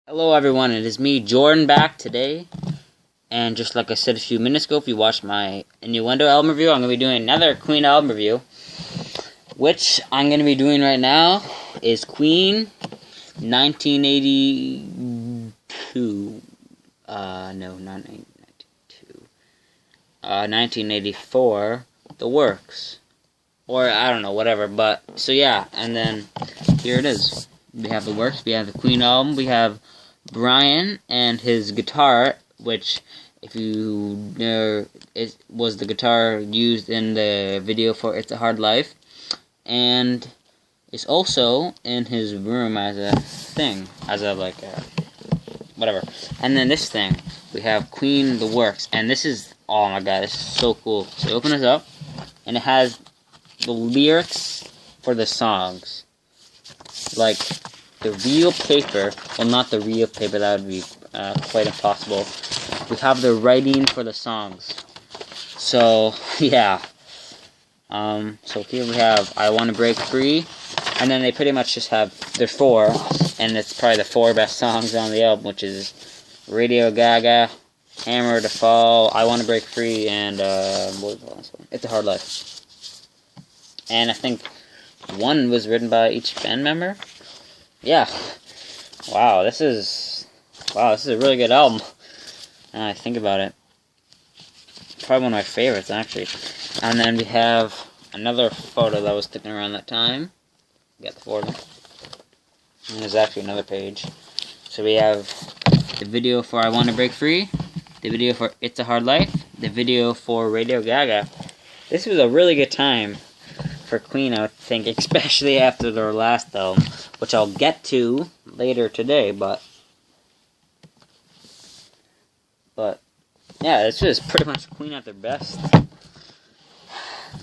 Hello everyone, it is me, Jordan, back today. And just like I said a few minutes ago, if you watched my Innuendo album review, I'm going to be doing another Queen album review. Which I'm going to be doing right now is Queen 1982. No, not 1992. 1984, The Works. Or, I don't know, whatever. But, so yeah, and then here it is. We have The Works, we have the Queen album, we have Brian and his guitar, which, if you know, it was the guitar used in the video for It's a Hard Life, and it's also in his room as a thing, whatever. And then this thing, we have Queen The Works, and this is, oh my god, this is so cool. So you open this up, and it has the lyrics for the songs, like the real paper. Well, not the real paper, that would be quite impossible. We have the writing for the songs. So yeah. So here we have I Want to Break Free, and then they pretty much just have, there's four, and it's probably the four best songs on the album, which is Radio Gaga, Hammer to Fall, I Want to Break Free, and what was the last one? It's a Hard Life. And I think one was written by each band member. Yeah. Wow, this is a really good album. Now I think about it. Probably one of my favorites, actually. And then we have another photo that was sticking around that time. Got the photo. And there's actually another page. So we have the video for I Want to Break Free, the video for It's a Hard Life, the video for Radio Gaga. This was a really good time for Queen, I would think, especially after their last album, which I'll get to later today, but yeah, this was pretty much Queen at their best.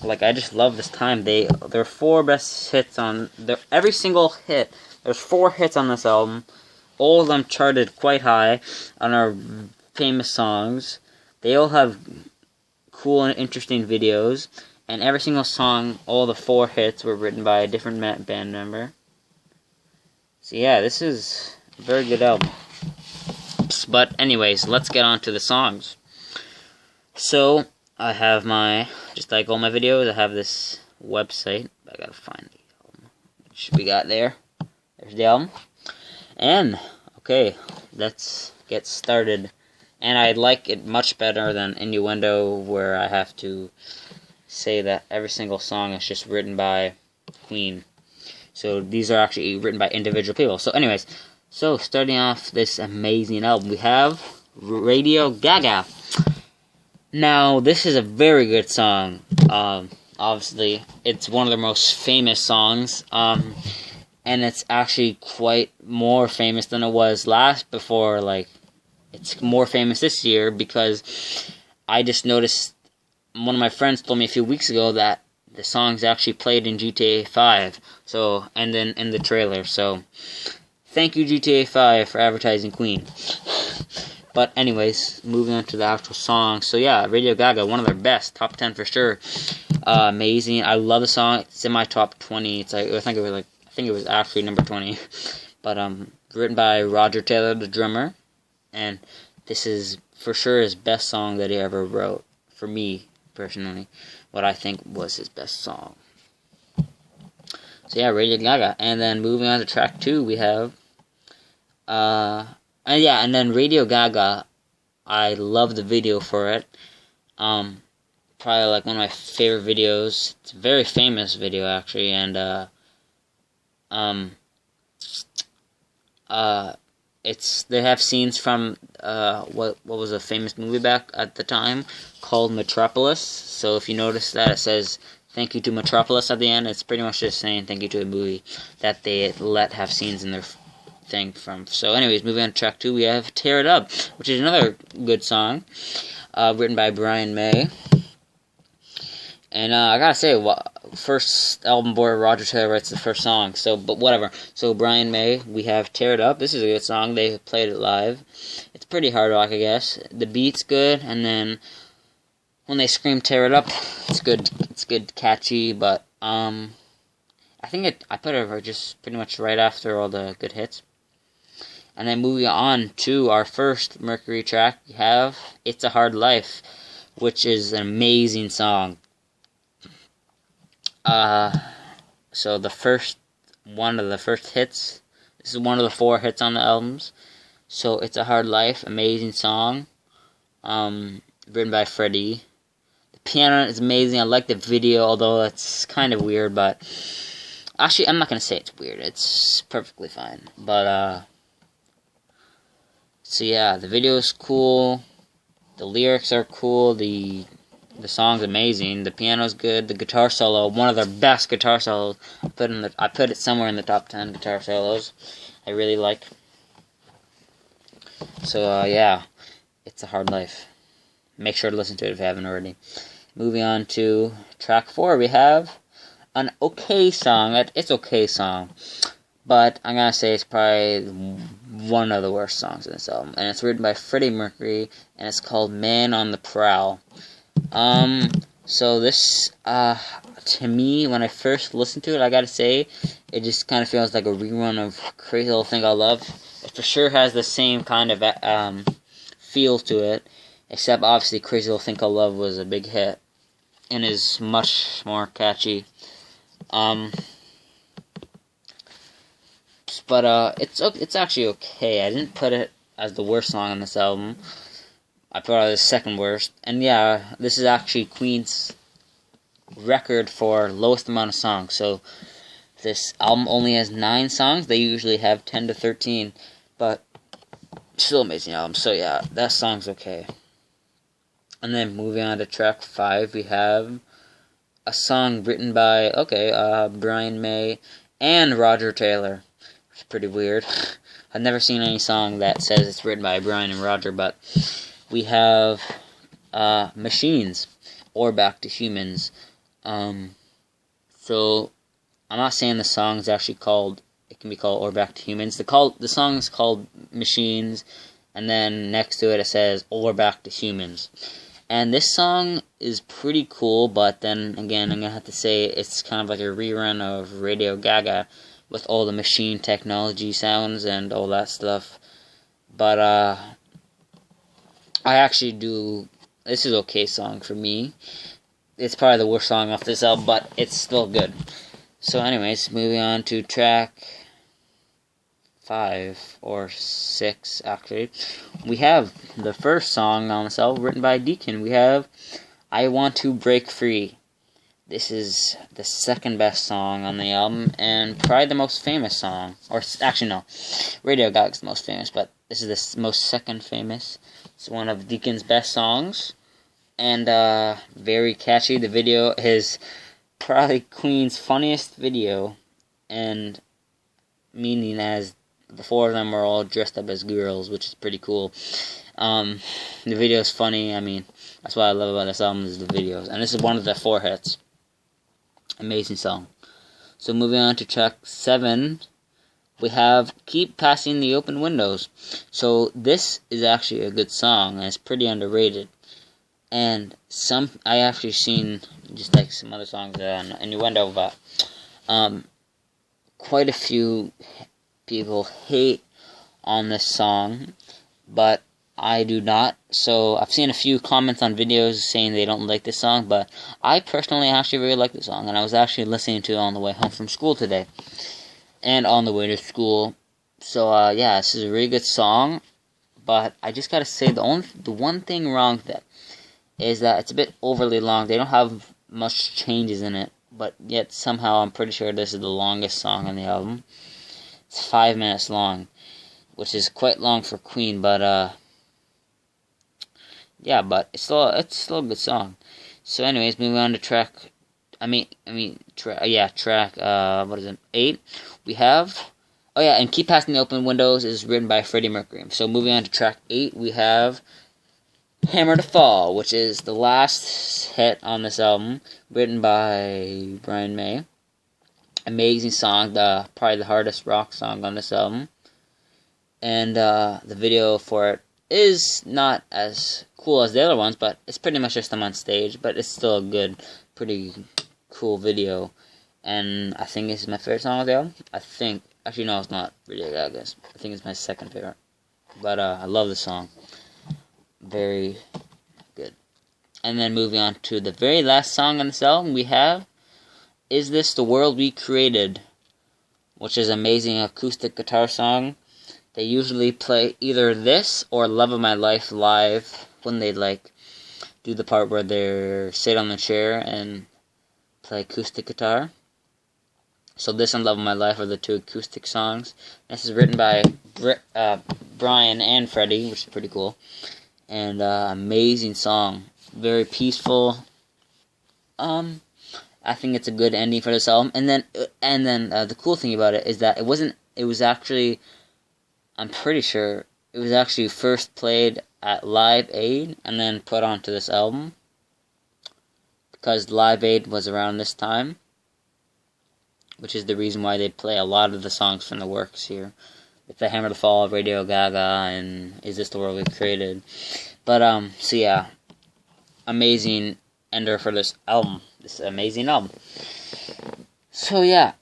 Like, I just love this time. Their four best hits on every single hit. There's 4 hits on this album. All of them charted quite high on our famous songs. They all have cool and interesting videos. And every single song, all the 4 hits, were written by a different band member. So yeah, this is a very good album. But anyways, let's get on to the songs. So, I have just like all my videos, I have this website. I gotta find the album, which we got there. There's the album. And, okay, let's get started. And I like it much better than Innuendo, where I have to say that every single song is just written by Queen. So these are actually written by individual people. So anyways, so starting off this amazing album, we have Radio Gaga. Now, this is a very good song. Obviously, it's one of their most famous songs. And it's actually quite more famous than it was before. Like, it's more famous this year because I just noticed, one of my friends told me a few weeks ago that the song's actually played in GTA 5. So, and then in the trailer. So, thank you GTA 5 for advertising Queen. But anyways, moving on to the actual song. So yeah, Radio Gaga, one of their best, top 10 for sure. Amazing. I love the song. It's in my top 20. It's like I think it was actually number 20. But written by Roger Taylor, the drummer, and this is for sure his best song that he ever wrote. For me personally, what I think was his best song. So yeah, Radio Gaga. And then moving on to track 2, we have and then Radio Gaga, I love the video for it. Probably like one of my favorite videos. It's a very famous video actually, and they have scenes from what was a famous movie back at the time called Metropolis. So if you notice that it says thank you to Metropolis at the end, it's pretty much just saying thank you to a movie that they let have scenes in their thing from. So anyways, moving on to track 2, we have Tear It Up, which is another good song, written by Brian May. And I gotta say, first album boy Roger Taylor writes the first song, so, but whatever. So Brian May, we have Tear It Up. This is a good song. They played it live. It's pretty hard rock, I guess. The beat's good, and then when they scream Tear It Up, it's good. It's good, catchy, but I think I put it just pretty much right after all the good hits. And then moving on to our first Mercury track, we have It's a Hard Life, which is an amazing song. So the first one of the first hits, this is one of the 4 hits on the albums. So It's a Hard Life, amazing song, written by Freddie. The piano is amazing. I like the video, although it's kind of weird, but actually I'm not going to say it's weird. It's perfectly fine. But, so yeah, the video is cool, the lyrics are cool, the song's amazing, the piano's good, the guitar solo, one of their best guitar solos. I put it somewhere in the top 10 guitar solos I really like. So yeah, It's a Hard Life. Make sure to listen to it if you haven't already. Moving on to track 4, we have an okay song. It's okay song, but I'm gonna say it's probably one of the worst songs in this album, and it's written by Freddie Mercury, and it's called Man on the Prowl. So this, to me, when I first listened to it, I gotta say, it just kind of feels like a rerun of Crazy Little Thing Called Love. It for sure has the same kind of, feel to it, except obviously Crazy Little Thing Called Love was a big hit, and is much more catchy. But it's actually okay. I didn't put it as the worst song on this album. I put it as the second worst. And yeah, this is actually Queen's record for lowest amount of songs. So this album only has 9 songs. They usually have 10 to 13. But still amazing album. So yeah, that song's okay. And then moving on to track 5, we have a song written by, Brian May and Roger Taylor. It's pretty weird. I've never seen any song that says it's written by Brian and Roger, but we have Machines, or Back to Humans. So I'm not saying the song's actually called, it can be called Or Back to Humans. The song's called Machines, and then next to it says Or Back to Humans. And this song is pretty cool, but then again, I'm gonna have to say it's kind of like a rerun of Radio Gaga with all the machine technology sounds and all that stuff. But I actually do. This is okay song for me. It's probably the worst song off this album, but it's still good. So, anyways, moving on to track 5 or 6, actually. We have the first song on this album written by Deacon. We have I Want to Break Free. This is the second best song on the album, and probably the most famous song. Or, actually, no. Radio Gaga's the most famous, but this is the most second famous. It's one of Deacon's best songs, and very catchy. The video is probably Queen's funniest video, and meaning as the 4 of them are all dressed up as girls, which is pretty cool. The video is funny. I mean, that's what I love about this album is the videos, and this is one of the 4 hits. Amazing song. So moving on to track 7, we have Keep Passing the Open Windows. So this is actually a good song, and it's pretty underrated. And I actually seen, just like some other songs on Innuendo, but quite a few people hate on this song, but I do not. So I've seen a few comments on videos saying they don't like this song, but I personally actually really like this song, and I was actually listening to it on the way home from school today, and on the way to school. So yeah, this is a really good song, but I just gotta say the one thing wrong with it is that it's a bit overly long. They don't have much changes in it, but yet somehow I'm pretty sure this is the longest song on the album. It's 5 minutes long, which is quite long for Queen, but yeah, but it's still a good song. So anyways, moving on to track, track, what is it, 8, we have, and Keep Passing the Open Windows is written by Freddie Mercury. So moving on to track 8, we have Hammer to Fall, which is the last hit on this album, written by Brian May. Amazing song, probably the hardest rock song on this album. And the video for it is not as cool as the other ones, but it's pretty much just them on stage, but it's still a good, pretty cool video. And I think this is my favorite song of the album. I think Actually, no, it's not Radio Gaga's. I think it's my second favorite. But I love the song. Very good. And then moving on to the very last song on this album, we have Is This the World We Created? Which is an amazing acoustic guitar song. They usually play either this or Love of My Life live when they do the part where they sit on the chair and play acoustic guitar. So this and Love of My Life are the two acoustic songs. This is written by Brian and Freddie, which is pretty cool. And amazing song. Very peaceful. I think it's a good ending for this album. And then the cool thing about it is that it was actually, I'm pretty sure, it was actually first played at Live Aid and then put onto this album. Because Live Aid was around this time. Which is the reason why they play a lot of the songs from the works here. With the Hammer to Fall, Radio Gaga, and Is This the World We Created. But, so yeah. Amazing ender for this album. This amazing album. So yeah,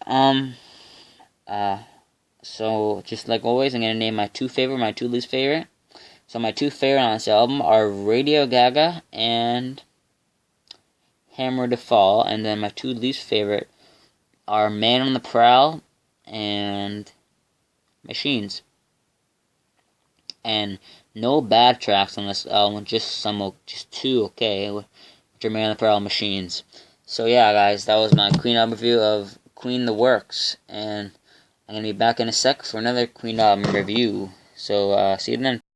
so just like always, I'm gonna name my two favorite, my two least favorite. So my two favorite on this album are Radio Gaga and Hammer to Fall, and then my two least favorite are Man on the Prowl and Machines. And no bad tracks on this album, just two okay, which are Man on the Prowl, Machines. So yeah, guys, that was my Queen album review of Queen the Works, and I'm gonna be back in a sec for another Queen album review. So see you then.